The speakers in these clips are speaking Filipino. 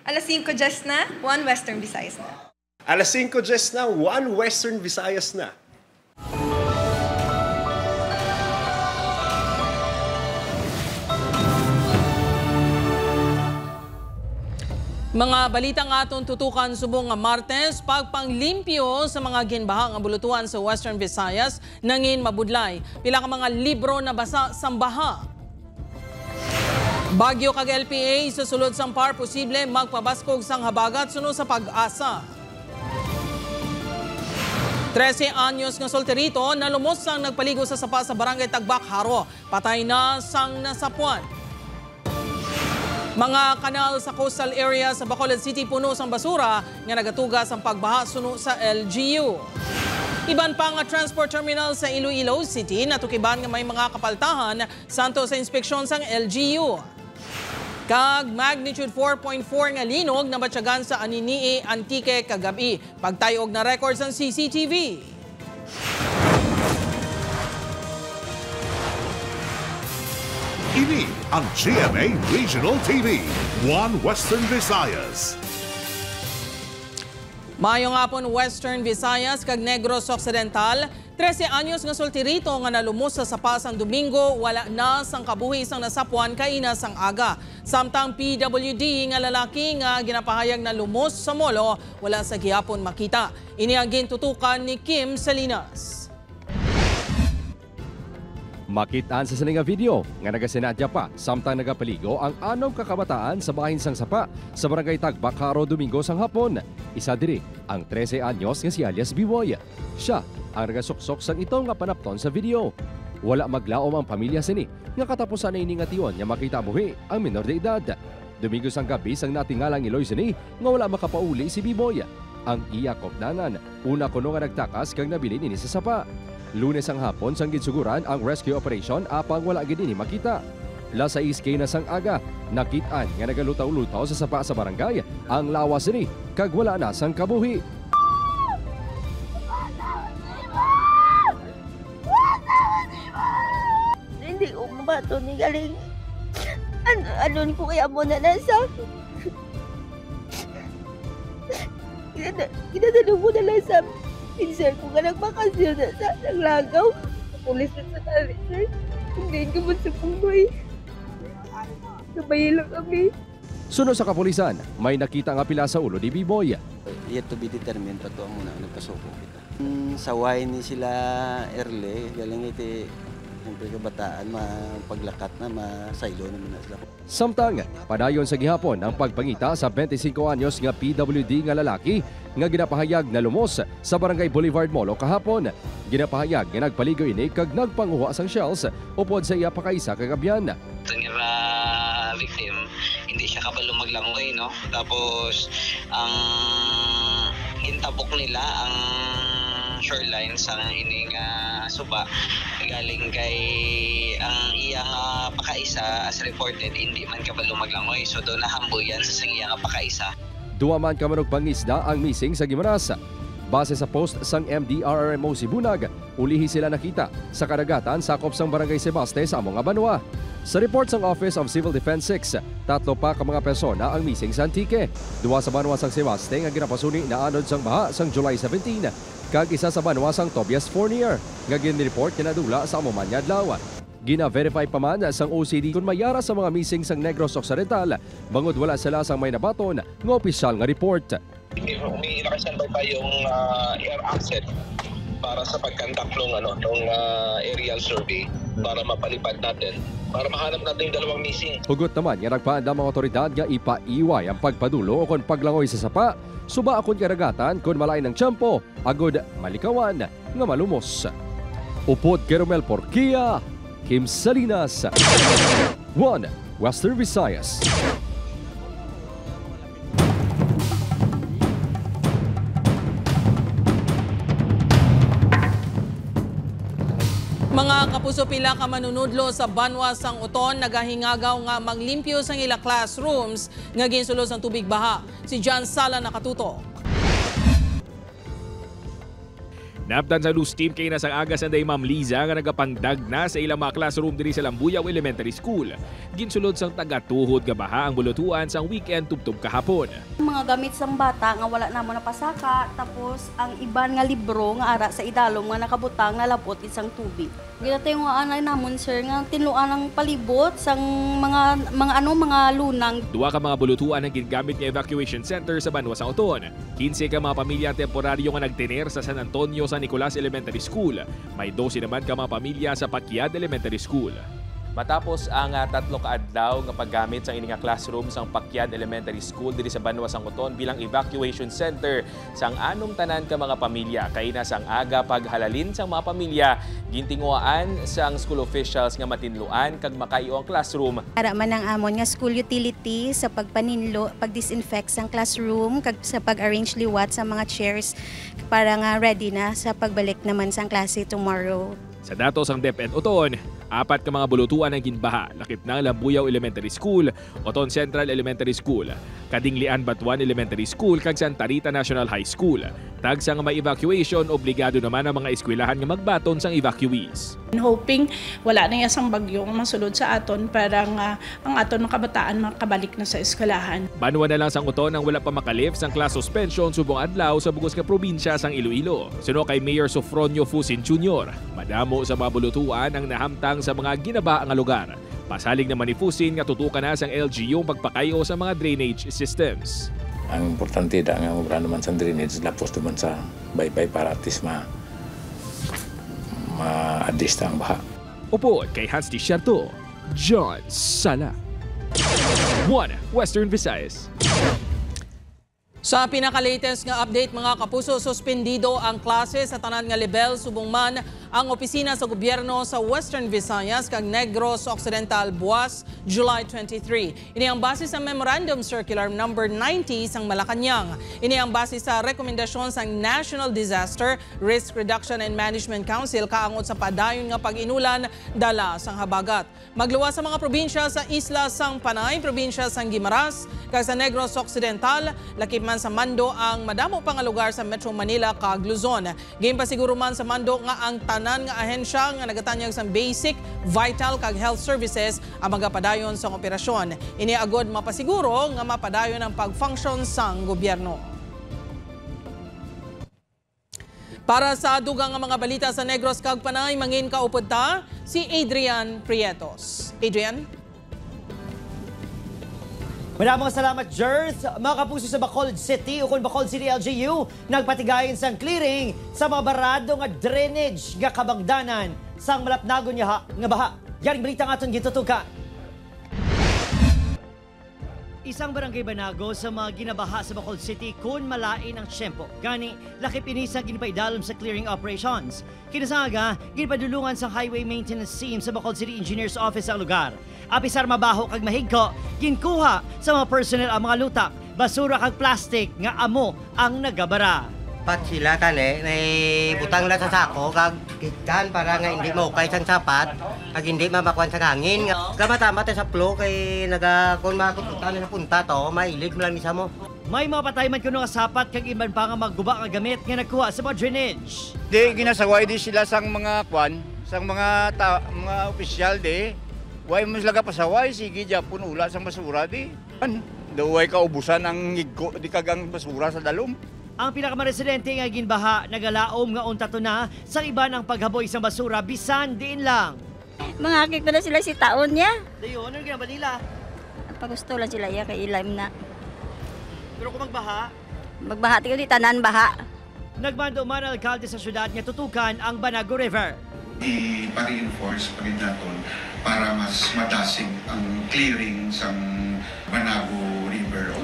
Alas 5:10 na, 1 Western Visayas na. Alas 5:10 na, 1 Western Visayas na. Mga balitang aton tutukan subong nga Martes, pagpanglimpyo sa mga ginbaha nga bulutuan sa Western Visayas nangin mabudlay. Pila ka mga libro na basa sa baha. Bagyo kag LPA sa sulod sang par posible magpabaskog sang habagat suno sa pag-asa. 13 anyos nga solterito nalumos sang nagpaligo sa sapa sa barangay Tagbak, Haro. Patay na sang nasapuan. Mga kanal sa coastal area sa Bacolod City puno sang basura nga nagatugas ang pagbaha suno sa LGU. Iban pa nga transport terminal sa Iloilo City natukiban nga may mga kapaltahan santo sa inspeksyon sang LGU. Kag magnitude 4.4 nga linog na batyagan sa Aninii Antique kagabi. Pagtayog na records ang CCTV. Ini ang GMA Regional TV, 1 Western Visayas. Mayong hapon Western Visayas kag Negros Occidental, 13 anyos nga solterito nga nalumos sa sapa sang Domingo wala na sang kabuhi sang nasapuan kaina sang aga. Samtang PWD nga lalaki nga ginapahayag na lumos sa molo wala sa gihapon makita. Ini ang gintutukan ni Kim Salinas. Makitaan sa sininga video nga nagasinadya pa samtang nagapaligo ang anong kakabataan sa bahin sang sapa sa barangay Tagbak, Haro, Domingo sang hapon. Isa diri ang 13 anyos nga si alias B-Boy. Siya ang nagasuksok sang ito nga panapton sa video. Wala maglaom ang pamilya sini nga katapusan na ini nga tiyon nga makita buhi ang minor de edad. Domingo sang gabi sang natingalang iloy sini nga wala makapauli si B-Boy. Ang iya kopdanan, una kuno nga nagtakas kag nabili nini sa sapa. Lunes ang hapon sang ginsuguran ang rescue operation apang wala gid ni makita. Las 6 na sang aga, nakitaan nga nagalutaw-lutaw sa sapa sa barangay ang lawas ni kag wala na sang kabuhi. Hindi ko mabato ni galing. Ano ko kaya mo na nasa akin? Kinadalo mo na lang sa pinsan ko ka nagbakasyon na sa naglagaw. Pulis na sa tali, sir. Hindi ka mo sa punoy. Nabayi lang kami. Sunod sa kapulisan, may nakita nga pila sa ulo ni B-Boy. Yet to be determined pa to ang muna nagpasuko kita. Saway ni sila early, galing iti siyempre kabataan, mapaglakat na, masaylo naman na sila. Samtang, padayon sa gihapon ang pagpangita sa 25 anyos nga PWD nga lalaki nga ginapahayag na lumos sa Barangay Boulevard Molo kahapon. Ginapahayag nga nagpaligo ini kag nagpanguha sang shells upod sa iya pakaisa kagabyan. Nga victim, hindi siya kabalo maglangoy, no? Tapos, ang hintabok nila, ang shoreline sa ining suba galing kay ang iyang pakaisa as reported hindi man kabalo maglangoy, so doon nahambuyan sa iyang pakaisa. Duwa man kamanog pangisda ang missing sa Gimaras. Base sa post sang MDRRMO Sibunag, ulihi sila nakita sa kadagatan sakop sang Barangay Sebaste sa among Abanwa. Sa report sang Office of Civil Defense 6, 3 pa ka mga persona ang missing sa Antique. 2 sa Banwa sang Sebaste nga ginapasuni na anod sang baha sang July 17, kag isa sa Banwa sang Tobias Fournier nga ginreport kinadula sa amuman nga adlaw. Gina-verify pa man sang OCD kung mayara sa mga missing sang Negros Occidental, bangod wala sila sang may nabaton nga opisyal nga report. May nakasanbay pa yung air asset para sa pagkandak ng aerial survey para mapalipad natin, para mahanap natin yung dalawang missing. Hugot naman nga nagpaanda mga otoridad nga ipaiway ang pagpadulo o kung paglangoy sa sapa, suba akong karagatan kung malay ng tiyempo, agod malikawan nga malumos. Upod Keromel Porquia, Kim Salinas, 1 Western Visayas. Mga kapuso, pila ka manunudlo sa Banwa sang Uton nagahingagaw nga manglimpyo sang ila classrooms nga ginsulo sang tubig baha. Si John Sala nakatutok. Naptan sa news team kay nasang aga sanday Ma'am Liza nga nagapangdag na sa ilang mga classroom diri sa Lambuyaw Elementary School. Ginsulod sang taga-tuhod nga baha ang bulutuan sang weekend tubtob kahapon. Mga gamit sang bata nga wala na mo napasaka, tapos ang iban nga libro nga ara sa idalom nga nakabutang nalapot isang tubig. Ginatay nga anay namon sir nga tinluan ang palibot sang mga lunang. Duwa ka mga bulutuan ang gingamit nga evacuation center sa Banwa sa Oton. 15 ka mga pamilya temporaryo nga nagtener sa San Antonio sa Nicolas Elementary School. May 12 naman ka mga pamilya sa Pakyad Elementary School. Matapos ang 3 ka adlaw nga paggamit sa ining classroom sang Pakyad Elementary School diri sa Banwa sang Oton bilang evacuation center sang anong tanan ka mga pamilya kay na sang aga paghalalin sang mga pamilya gintinguaan sang school officials nga matinluan kag makaiyo ang classroom. Para man ang amon nga school utility sa pagpaninlo, pag-disinfect sang classroom kag sa pag-arrange liwat sa mga chairs para nga ready na sa pagbalik naman sang klase tomorrow. Sa datos ang DepEd Oton, 4 ka mga bulutuan ang ginbaha, lakip ng Lambuyaw Elementary School, Oton Central Elementary School, Kadinglian Batuan Elementary School, kag Santa Rita National High School. Tag sa nga may evacuation, obligado naman ang mga eskwelahan nga magbaton sang evacuees. Hoping wala na isang bagyo masulod sa aton para nga ang aton mga kabataan makabalik na sa eskwelahan. Banwa na lang sang Oton ang wala pa makalif sang class suspension subong adlaw sa bugos ka probinsya sang Iloilo. Suno kay Mayor Sofronio Fusin Jr., madamo sa mga bulutuan ang nahamtang sa mga ginaba nga lugar. Pasalig naman ni Fusin nga tutukan na sang LGU pagpakayo sa mga drainage systems. Ang importante da nga mabra naman sa drainage lapos naman sa baybay para at least ma-adjust ang baha. Upo kay Hans Tisierto, John Sala. 1 Western Visayas. Sa pinaka-latest nga update mga kapuso, suspendido ang klase sa tanan nga level subong man ang opisina sa gobyerno sa Western Visayas kag Negros Occidental buwas July 23. Ini ang base sa Memorandum Circular number 90 sang Malacañang. Ini ang base sa rekomendasyon sang National Disaster Risk Reduction and Management Council kaangot sa padayon nga pag-inulan dala sang habagat. Magluwas sa mga probinsya sa Isla sang Panay, probinsya sang Guimaras, kag sa Negros Occidental, lakip man sa Mando ang madamo pang lugar sa Metro Manila kag Luzon. Game pa siguro man sa Mando nga ang tanan nga ahensya nga nagatanyag sang basic, vital kag health services ang magapadayon sa operasyon. Ini agod mapasiguro nga mapadayon ang pag-function sang gobyerno. Para sa dugang nga mga balita sa Negros kag Panay, mangin kaupod ta si Adrian Prietos. Adrian? Maraming salamat, Jers. Mga kapuso sa Bacolod City, ukon Bacolod City LGU, nagpatigayon sang clearing sa mga barado nga drainage nga kabangdanan sang malapnagon nga baha. Yaring balita nga itong gitutukan. Isang barangay Banago sa mga ginabaha sa Bacolod City kun malain ang tiyempo. Gani, lakip inisang ginipaidalom sa clearing operations. Kinasaga, ginipadulungan sa highway maintenance team sa Bacolod City Engineer's Office ang lugar. Apisar mabaho kag mahigko, ginkuha sa mga personnel ang mga lutak, basura kag plastic nga amo ang nagabara. Pat sila kani, butang na sa sako, kag kikan para nga hindi maukay sang sapat, kag hindi mamakuan sa hangin. Kamatama tayo sa flow kay kung makupunta na sa punta to, mailig mo lang isa mo. May mga patay man kuno nga sapat kag iban pa nga magguba nga gamit nga nagkuha sa mga drainage. Di ginasaway di sila sang mga kwan, sang mga opisyal di. Way mo sila pasaway, sige Japon ula sang basura di. Daway kaubusan ang higko di kagang basura sa dalom. Ang pinakamaresidente nga ginbaha nagalaom nga unta to na sa iba ng paghaboy sa basura bisan diin lang. Mga akik na sila si taon niya. Dayon, ano ginaba nila? Pagusto lang sila ya kay ilaim na. Pero kung magbaha? Magbaha, tingnan di tanan baha. Nagmando man ang alkalde sa syudad nga tutukan ang Banago River. I-reinforce pa rin natin para mas madasig ang clearing sa Banago River.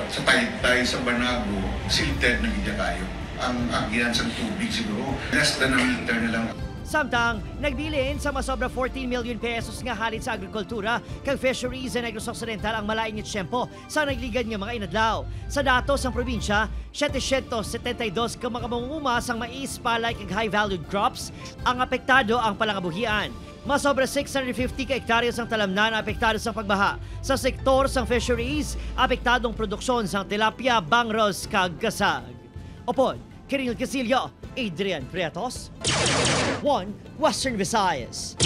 Sa taytay sa Banago, silted na gida tayo. Ang agyan sa tubig siguro, less than a meter na lang. Samtang, nagbilin sa masobra 14 million pesos nga halit sa agrikultura kag fisheries sa Negros Occidental ang malaing nga tiyempo sa nagligan nga mga inadlaw. Sa datos ng probinsya, 772 ka mga mangungumas ang mais, palay kag high-valued crops ang apektado ang palangabuhian. Masobra 650 ka hektaryos ang talamnan apektado sa pagbaha. Sa sektor sang fisheries, apektadong produksyon sang tilapia, bangros kag gasag. Opod, Kiril Casillo, Adrian Prietos, One Western Visayas.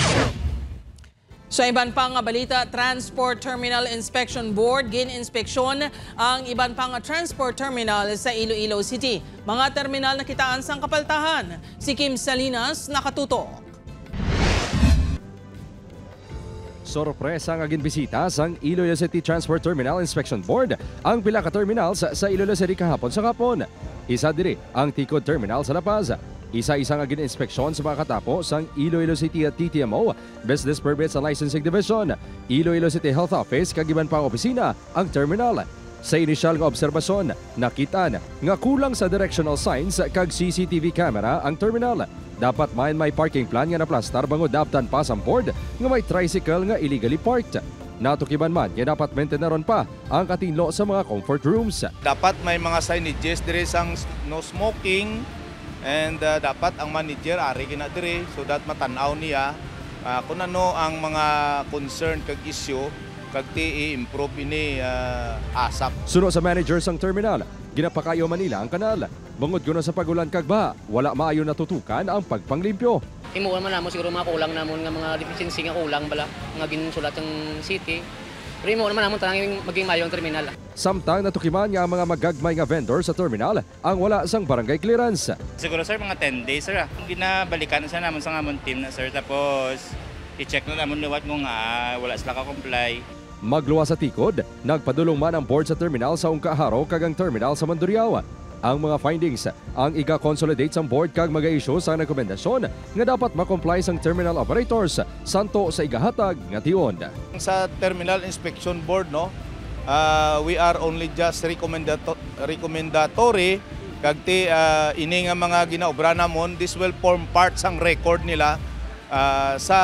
Sa iban pang balita, Transport Terminal Inspection Board gin-inspeksyon ang iban pang transport terminal sa Iloilo City. Mga terminal na kitaan sang kapaltahan. Si Kim Salinas nakatutok. Sorpresa nga ginbisita sang Iloilo City Transport Terminal Inspection Board ang pila ka terminals sa Iloilo City kahapon sa hapon. Isa diri ang Ticod Terminal sa La Paz. Isa-isa nga gin-inspeksyon sa mga katapo sang Iloilo City at TTMO, Business Permits and Licensing Division, Iloilo City Health Office, kagiban pang opisina ang terminal. Sa inisyal nga obserbasyon, nakitaan nga kulang sa directional signs kag CCTV camera ang terminal. Dapat may parking plan nga naplastar bangod dabtan pa sa board nga may tricycle nga illegally parked. Natukiban man, nga dapat maintenaron pa ang katinlo sa mga comfort rooms. Dapat may mga signages dire sang no smoking, and dapat ang manager ari gina dire so that matanaw niya kung ano ang mga concern kag issue kag i-improve ini ASAP. Suno sa manager sang terminal, ginapakayo Manila ang kanal. Bangod kuno sa pagulan kag baha, wala maayo natutukan ang pagpanglimpyo. Timuan man namo siguro mga kulang namon nga mga deficiency nga kulang bala nga ginsulat ang city. Pero imo naman namon tanang maging mayo ang terminal. Samtang natukiman nga ang mga magagmay nga vendor sa terminal ang wala sang barangay clearance. Siguro sir mga 10 days sir. Ginabalikan sa namon sa amon team na sir tapos i-check na namon liwat mo nga wala sila ka-comply. Magluwa sa tikod, nagpadulong man ang board sa terminal sa Ungkaharo kag ang terminal sa Mandurriao. Ang mga findings ang iga-consolidate sa board kag mag-issue sa rekomendasyon nga dapat ma-comply sang terminal operators santo sa igahatag nga tion. Sa Terminal Inspection Board we are only just recommendatory kag ini nga mga ginaobra namon, this will form part sang record nila sa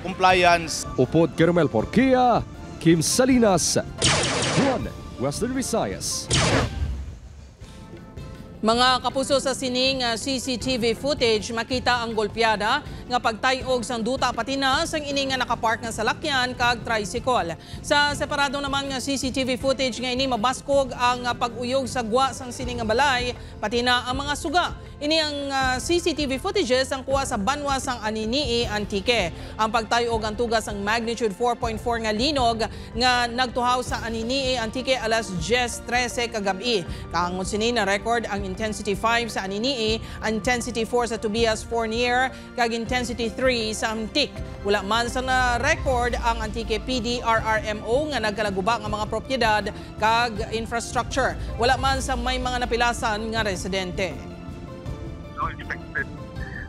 compliance. Upod Kermel Porquia, Kim Salinas, One Western Visayas. Mga kapuso sa sining CCTV footage, makita ang golpyada nga pagtayog sang duta pati na sang ini nga nakapark nga salakyan kag tricycle. Sa separado naman nga CCTV footage nga ini mabaskog ang pag-uyog sa gwa sang sining nga balay pati na ang mga suga. Ini ang CCTV footages ang kuha sa banwa sang Aninii, Antique. Ang pagtayog ang tugas ang magnitude 4.4 nga linog nga nagtuhaw sa Aninii, Antique alas 10:13 kagabi. Kaangon sini na record ang intensity 5 sa Aninii, intensity 4 sa Tobias Fournier, kag intensity 3 sa Antique. Wala man sa na-record ang Antique PD RRMO nga nagkalaguba nga mga propiedad kag infrastructure. Wala man sa may mga napilasan nga residente. No expected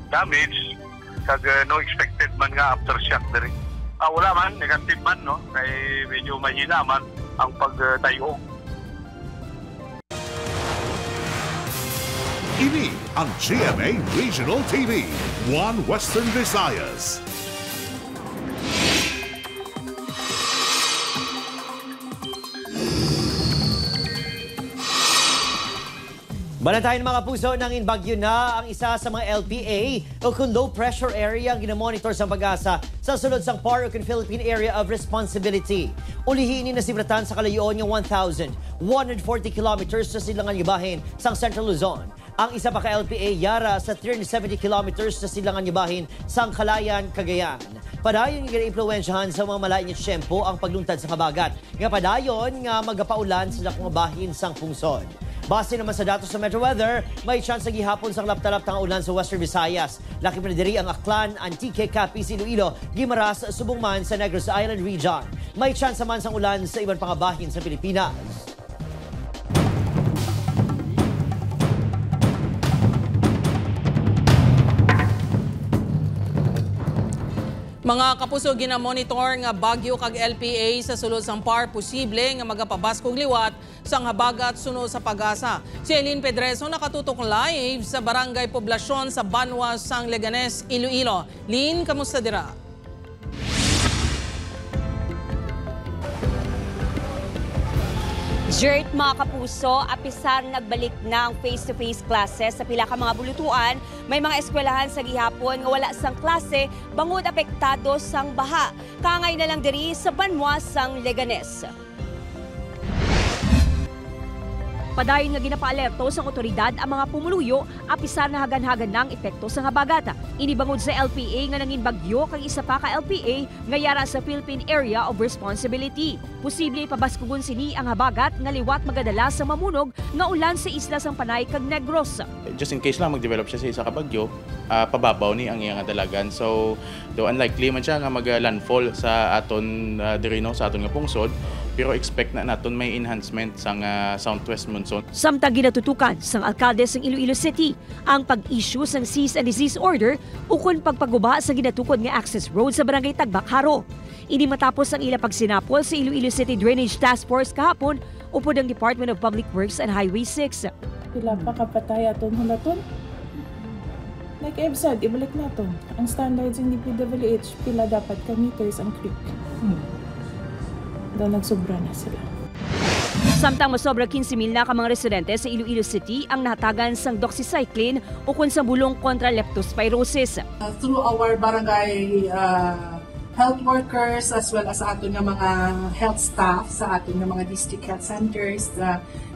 damage kag no expected man nga aftershock diri. Wala man, negative man no, kay medyo mahina man ang pagtayog. Ini ang GMA Regional TV, One Western Visayas. Banatayan mga puso ng inbagyo na ang isa sa mga LPA o kung low pressure area ang ginamonitor sa Pag-asa sa sulod sang Parokon Philippine Area of Responsibility. Ulihin na sibratan sa kalayoon ng 1,140 kilometers sa silangan Gibahin sang Central Luzon. Ang isa pa ka LPA yara sa 370 kilometers sa silangan Gibahin sang Kalayan, Cagayan. Padayon nga influensyahan sa mga malain at tiyempo ang pagluntad sa kabagat. Nga padayon nga magapaulan sa dakong bahin sang pungsod. Base naman sa datos sa Metro Weather, may chance sa gihapon sa laptalap ng ulan sa Western Visayas. Laki pa na diri ang Aklan, Antique, Capiz, Iloilo, Guimaras, Subongman sa Negros Island Region. May chance naman sa ulan sa ibang pangabahin sa Pilipinas. Mga kapuso, ginamonitor nga bagyo kag LPA sa sulod sang PAR posible nga magapabaskog liwat sang habagat sunod sa Pag-asa. Si Eileen Pedreso nakatutok live sa Barangay Poblasyon sa Banwa sang Leganes, Iloilo. Lin, kamusta dira? Jert, mga kapuso, apisan nagbalik na ang face-to-face classes sa pila ka mga bulutuan. May mga eskwelahan sa gihapon nga wala sang klase bangod apektado sang baha. Kangay na lang diri sa Banwa sang Leganes. Padayon nga ginapaalerto sa otoridad ang mga pumuluyo apisar na hagan-hagan ng epekto sa habagat. Inibangod sa LPA nga nangin bagyo kang isa pa ka LPA nga yara sa Philippine Area of Responsibility. Posible pabaskugon sini ang habagat nga liwat magadala sa mamunog nga ulan sa isla sang Panay kag Negros. Just in case lang mag-develop siya sa isa ka bagyo, pababaw ni ang iyang dalagan. So, though unlikely man siya nga mag-landfall sa aton diri no, sa aton nga pungsod, pero expect na naton may enhancement sang southwest monsoon. Samtang ginatutukan sang alkalde sang Iloilo City ang pag-issue sang cease and desist order ukon pagpaguba sa ginatukod nga access road sa barangay Tagbak, Haro. Ini matapos ang ila pagsinapol sa Iloilo City Drainage Task Force kahapon upod ang Department of Public Works and Highway 6. Pila pa kapatay aton hulaton? Like I've said, ibalik naton. Ang standards ng DPWH, pila dapat ka meters ang creek. Dahil nagsobra na sila. Samtang masobra 15,000 na ka mga residente sa Iloilo City ang nahatagan sang doxycycline ukon sa bulong kontra leptospirosis. Through our barangay health workers as well as aton nga mga health staff sa aton nga mga district health centers,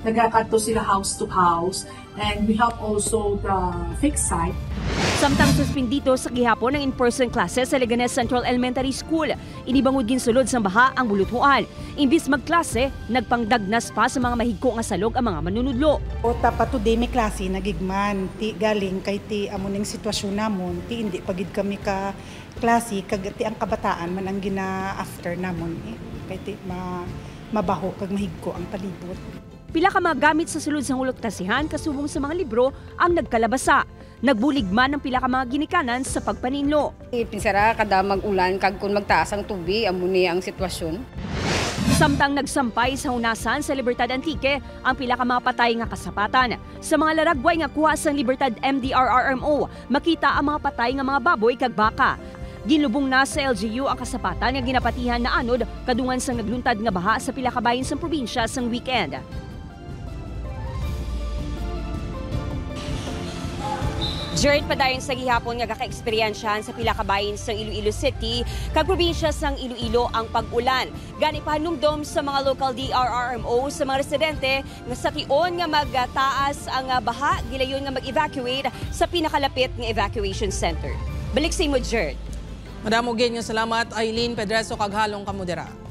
nagakato sila house to house, and we help also the fixed site. Samtang suspendito sa gihapon ng in-person classes sa Leganes Central Elementary School, inibangod ginsulod sa baha ang bulutuan. Imbis magklase, nagpangdagnas pa sa mga mahigko nga salog ang mga manunudlo. O tapat today may klase nagigman, ti galing kay ti amuning sitwasyon namon, ti hindi pagid kami ka klase kag ti ang kabataan man ang gina-after namon, kay ti mabaho kag mahigko ang palibot. Pila ka mga gamit sa sulod sang ulot klasihan kasubong sa mga libro ang nagkalabasa. Nagbulig man ang pila ka mga ginikanan sa pagpaninlo. Pinsara kada mag-ulan kag kun magtaas ang tubig amo ni ang sitwasyon. Samtang nagsampay sa hunasan sa Libertad Antique ang pila ka mga patay nga kasapatan. Sa mga laragway nga kuha sang Libertad MDRRMO, makita ang mga patay nga mga baboy kag baka. Ginlubong na sa LGU ang kasapatan nga ginapatihan na anod kadungan sang nagluntad nga baha sa pila ka bahin sang probinsya sang weekend. Jared padayon sa gihapon nga gaka-eksperyensyahan sa pila ka bahin sa Iloilo City kag probinsya sang Iloilo ang pag-ulan. Gani pahanumdom sa mga local DRRMO sa mga residente nga sa tion nga magtaas ang baha, gilayon nga mag-evacuate sa pinakalapit nga evacuation center. Balik sa imo, Jared. Madamo gid nga salamat Eileen Pedreso kag halong kamudera.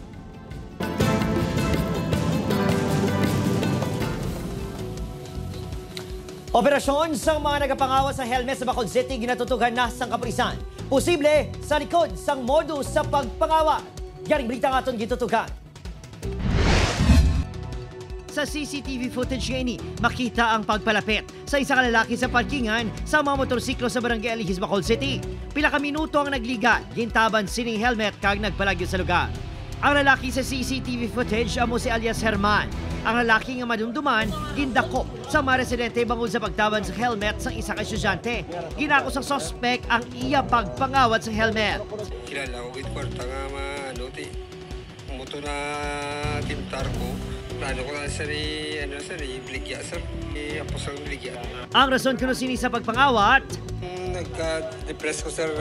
Operasyon sang mga nagapangawas sa helmet sa Bacolod City ginatutugan na sang kapulisan. Posible sa likod sang modus sa pagpangawa. Yaring balita nga aton gitutugan. Sa CCTV footage ngayon, makita ang pagpalapit sa isang lalaki sa parkingan sa mga motorsiklo sa Barangay Alihis, Bacolod City. Pila ka minuto ang nagliga, gintaban sining helmet kag nagpalagyo sa lugar. Ang lalaki sa CCTV footage amo si alias Herman. Ang lalaki nga madumduman, gindakop sa mga residente bangod sa pagtaban sa helmet sa isa ka estudyante. Ginako sa sospek ang iya pagpangawat sa helmet. Kilala ko kwarta nga moto na tintar ko. Plano ko na bligya sir. Apos ang bligya. Ang rason kuno sini sa pagpangawat, nagka-depress ko sir,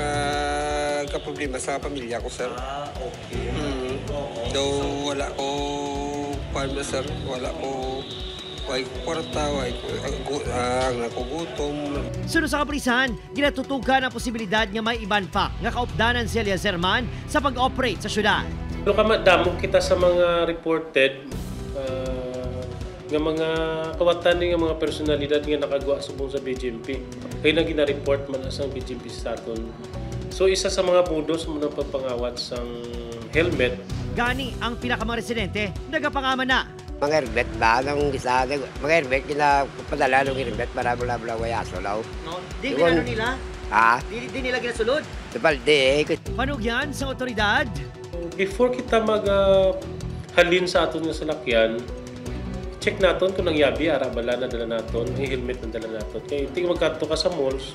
nagka-problema sa pamilya ko sir. Okay. Though wala ko sir, wala ko kwarta, ang nakugutom. Sunod sa kapulisan, ginatutugan ang posibilidad nga may iban pa nga kaupdanan si alias Herman sa pag-operate sa syudad. Damo kita sa mga reported nga mga kawatan nga mga personalidad nga nakagawa subong sa BGMP. Kaya na gina-report man asang BGMP sa aton. So isa sa mga budos mo ng pagpangawat sang helmet. Gani ang pinakamang residente, nagapangaman na. Mga helmet ba? Mga helmet, kinapadala ng helmet para bula-bula wayaso law. No? Di ginano nila? Ha? Di nila ginasulod? Balde. Panog yan sa otoridad? Before kita halin sa aton nga salakyan, check naton kung ang yabi, arabala na dala naton, ang helmet na dala naton. Kaya hindi magkanto ka sa malls,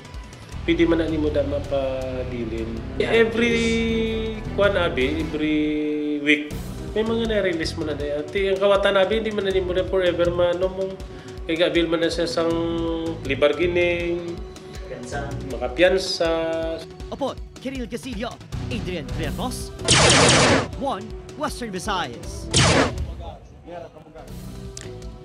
pwede man na mo da mapadilin. Every week, may mga na-release mo na dahil. Ang kawatan nabi, hindi man na mo na forever man. Kaya gabil man na siya sang libargining, makapiyansa. Opo, Kiril Casillo, Adrian Bretos, One Western Visayas.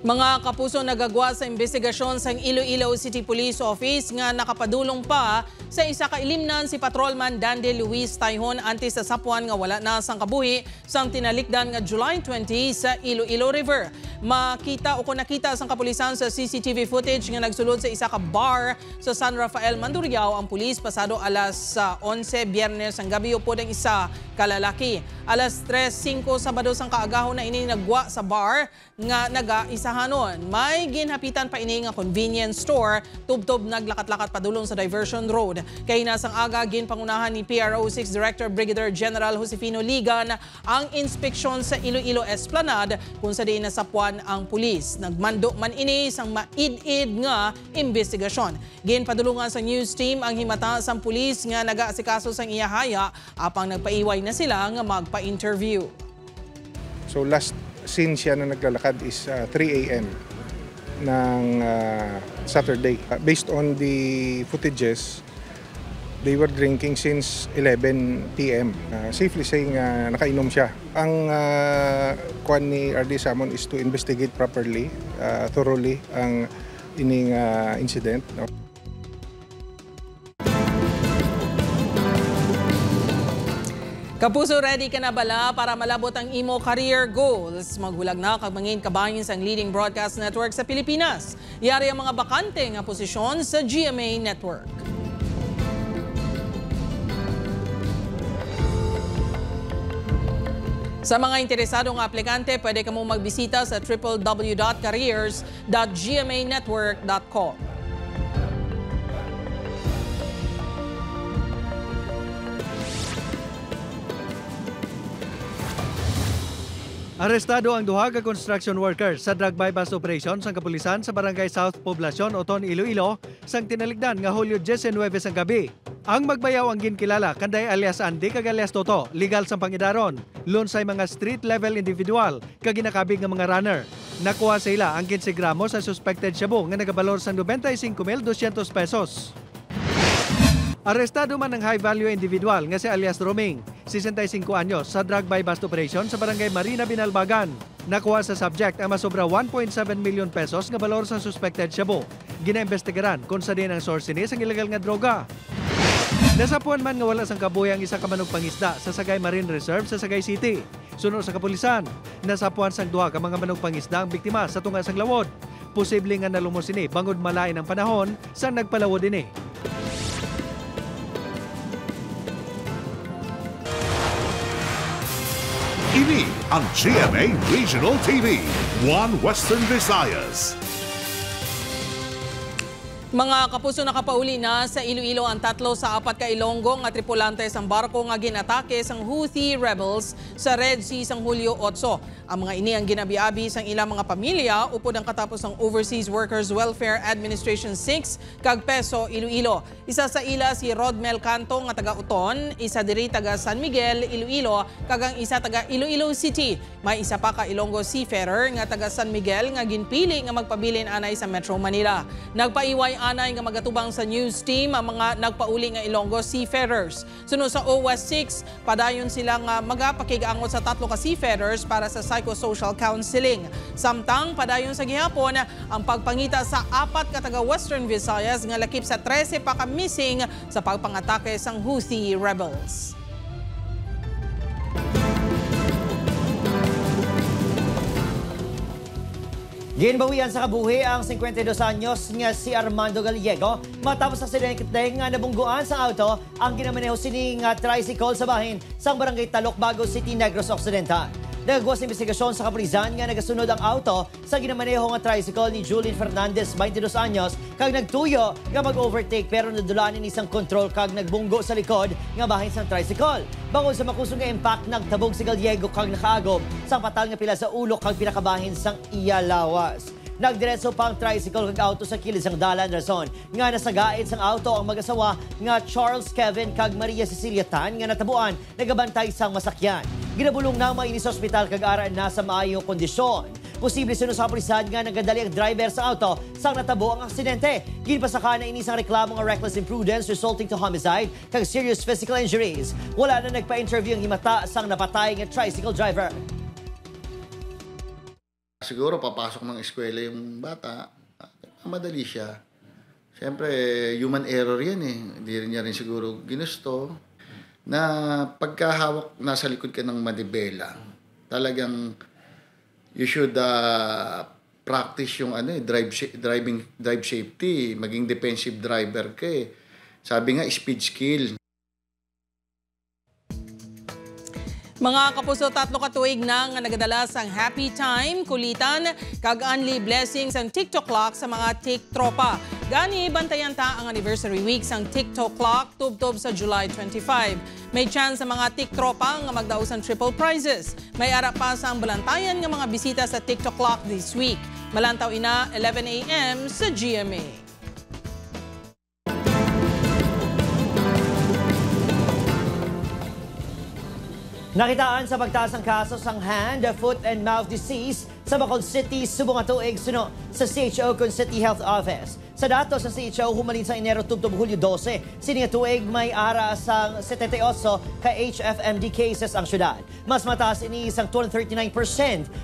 Mga kapuso nagagwa sa investigasyon sa Iloilo City Police Office nga nakapadulong pa sa isa ka ilimnan si Patrolman Dandy Luis Taihon antes sa sapuan nga wala na sang kabuhi sang tinalikdan nga July 20 sa Iloilo River. Nakita sang kapulisan sa CCTV footage nga nagsulod sa isa ka bar sa San Rafael, Mandurriao ang pulis pasado alas 11 Biyernes ang gabi upod ang isa kalalaki. Alas 3:05 Sabado sang kaagahon na ini nagwa sa bar nga naga-isahanon. May ginhapitan pa ini nga convenience store tubtob naglakat-lakat padulong sa Diversion Road. Kay nasang aga ginpangunahan ni PRO6 Director Brigadier General Josefino Ligan ang inspeksyon sa Iloilo Esplanade kung sa diin nasapuan ang pulis. Nagmando man ini sang maid-id nga investigasyon. Ginpadulungan sa news team ang himata sang pulis nga nagaasikaso sang iyahaya apang nagpaiway na sila nga magpa-interview. So last scene siya na naglalakad is 3 a.m. ng Saturday. Based on the footages, they were drinking since 11 p.m. Safely saying nakainom siya. Ang kuan ni RD Samon is to investigate properly, thoroughly ang ining incident. Kapuso, ready ka na bala para malabot ang imo career goals? Maghulag na kag mangin kabahin sa leading broadcast network sa Pilipinas. Yari ang mga bakante nga posisyon sa GMA Network. Sa mga interesadong aplikante, pwede ka mong magbisita sa www.careers.gmanetwork.com. Arestado ang duha ka construction workers sa drug bypass operation sa kapulisan sa Barangay South Poblacion, Oton, Iloilo, sang tinaligdan nga Hulyo 19 sang gabi. Ang magbayaw ang ginkilala kanday alias Andy kag alias Toto, legal sang pangidaron. Lunsay mga street level individual kag ginakabig nga mga runner. Nakuha sa ila ang 15 gramos sa suspected shabu nga nagabalor sa 95,200 pesos. Arestado man ang high-value individual nga si alias Roming, 65 anyos, sa drug buy-bust operation sa Barangay Marina, Binalbagan. Nakuha sa subject ang masobra 1.7 million pesos nga balor sa suspected shabu. Ginaimbestigaran kung sa din ang source ni sa ilegal nga droga. Nasapuan man nga wala sang kabuhi ang isa ka manong pangisda sa Sagay Marine Reserve sa Sagay City. Sunod sa kapulisan, nasapuan sang duha ka mga manong pangisda ang biktima sa tunga sang lawod. Posible nga nalumos ini bangod malain ang panahon sa nagpalawod ini. Ini ang GMA Regional TV, One Western Visayas. Mga kapuso, nakapauli na sa Iloilo ang 3 sa 4 ka Ilonggo nga tripulante sang barko nga ginatake sang Houthi rebels sa Red Sea sang Hulyo 8. Ang mga ini ang ginabi-abi sang ilang mga pamilya upod ang katapos ng Overseas Workers Welfare Administration 6 kag Peso, Iloilo. Isa sa ila si Rodmel Canto nga taga Uton, isa diri taga San Miguel, Iloilo, kag ang isa taga Iloilo City. May isa pa ka Ilonggo seafarer nga taga San Miguel nga ginpili nga magpabilin anay sa Metro Manila. Nagpaiway anay nga magatubang sa news team ang mga nagpauli nga Ilonggo seafarers. Sunod sa OWAS 6, padayon sila nga magapakig-angot sa 3 ka seafarers para sa psychosocial counseling. Samtang padayon sa gihapon ang pagpangita sa 4 ka taga Western Visayas nga lakip sa 13 pa ka missing sa pagpangatake sang Houthi rebels. Ginbawian sa kabuhi ang 52 anyos nga si Armando Gallego matapos sa aksidente nga nabungguan sa auto ang ginamaneho sini nga tricycle sa bahin sa Barangay Talokbago City, Negros Occidental. Nagagawa sa investigasyon sa kapulisan nga nagasunod ang auto sa ginamaneho nga tricycle ni Julian Fernandez, 22 anyos, kag nagtuyo nga mag-overtake pero nadulaan ni isang kontrol kag nagbunggo sa likod nga bahin sa tricycle. Bangod sa makusog nga impact, nagtabog si Gallego kag nakaagom sa patal nga pila sa ulo kag pinakabahin sang iya lawas. Nagdiretso pa ang tricycle kag auto sa kilid sang dalan, rason nga nasagaid sang auto ang mag-asawa nga Charles Kevin kag Maria Cecilia Tan nga natabuan nagabantay sang masakyan. Ginabulong na mainis sa ospital kag ara na sa maayong kondisyon. Posible sino sa kapulisan nga nagadali ang driver sa auto sang natabo ang aksidente. Ginpasaka na inisang reklamo nga reckless imprudence resulting to homicide kag serious physical injuries. Wala na nagpa-interview ang himata sang napatay nga tricycle driver. Siguro papasok ng eskwela yung bata, madali siya. Siyempre, human error yan eh. Hindi rin niya rin siguro ginusto na pagkahawak nasa likod ka ng manibela, talagang you should practice yung drive safety, maging defensive driver ka eh. Sabi nga, speed skill. Mga kapuso, 3 ka tuig na nga nagadala sang happy time, kulitan, kag-unli blessings ang TikTok clock sa mga TikTropa. Gani, bantayan ta ang anniversary week sang TikTok clock tubtob sa July 25. May chance sa mga TikTropa nga magdaos ang triple prizes. May ara pa sa balantayan nga mga bisita sa TikTok clock this week. Malantaw ina 11 a.m. sa GMA. Nakitaan sa pagtaas ng kaso sang hand, foot and mouth disease sa Bacolod City, subong nga tuig suno sa CHO kun City Health Office. Sa datos sa CHO, humalin sa Enero tubtob Hulyo 12, sini nga tuig may ara sang 78 ka HFMD cases ang syudad. Mas mataas ini sang 239%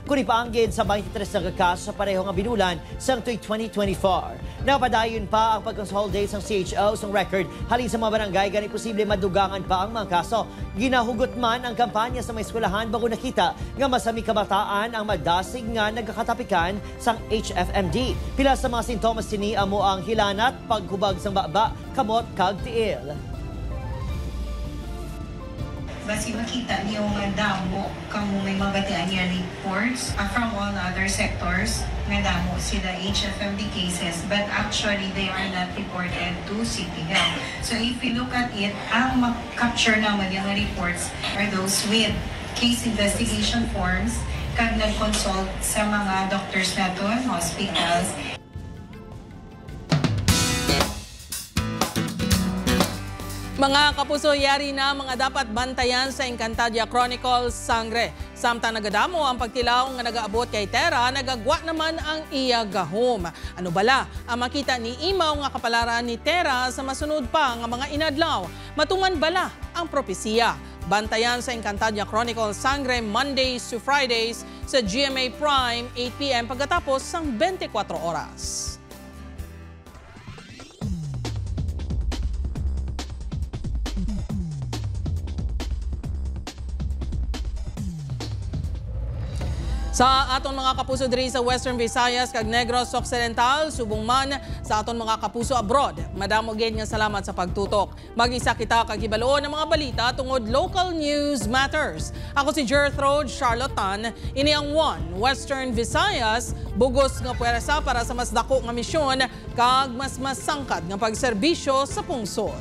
kung ipaanggid sa 23 na kaso sa pareho nga binulan sang tuig 2024. Napadayon pa ang pag-consolidate ng CHO sang record halin sa mga barangay gani posible madugangan pa ang mga kaso. Ginahugot man ang kampanya sa may eskwelahan bago nakita nga masami kabataan ang magdasig nga nagkakatapikan sang HFMD. Pila sa mga sintomas sini amo ang hilanat, paghubag sang baba, kamot kag tiil. Basi makita niyo nga damo kamo may mabatian niya reports from all other sectors nga damo sila HFMD cases, but actually they are not reported to City Health. So if you look at it, ang ma-capture naman yung reports are those with case investigation forms kag nag-consult sa mga doctors naton, hospitals. Mga kapuso, yari na mga dapat bantayan sa Encantadia Chronicles Sangre. Samtang nagadamo ang pagtilaw nga nagaabot kay Tera, nagagwa naman ang iya gahom. Ano bala ang makita ni Imaw nga kapalaran ni Tera sa masunod pa nga mga inadlaw? Matungan bala ang propesiya? Bantayan sa Encantadia Chronicles Sangre Mondays to Fridays sa GMA Prime 8 p.m. pagkatapos sang 24 oras. Sa aton mga kapuso diri sa Western Visayas kag Negros Occidental, subong man sa aton mga kapuso abroad. Madamo gid nga salamat sa pagtutok. Mag-isa kita kag hibaloon ang mga balita tungod local news matters. Ako si Gertrude Charlotan, ini ang One Western Visayas, bugos nga puwersa para sa mas dako nga misyon kag mas masangkad nga pagserbisyo sa pungsod.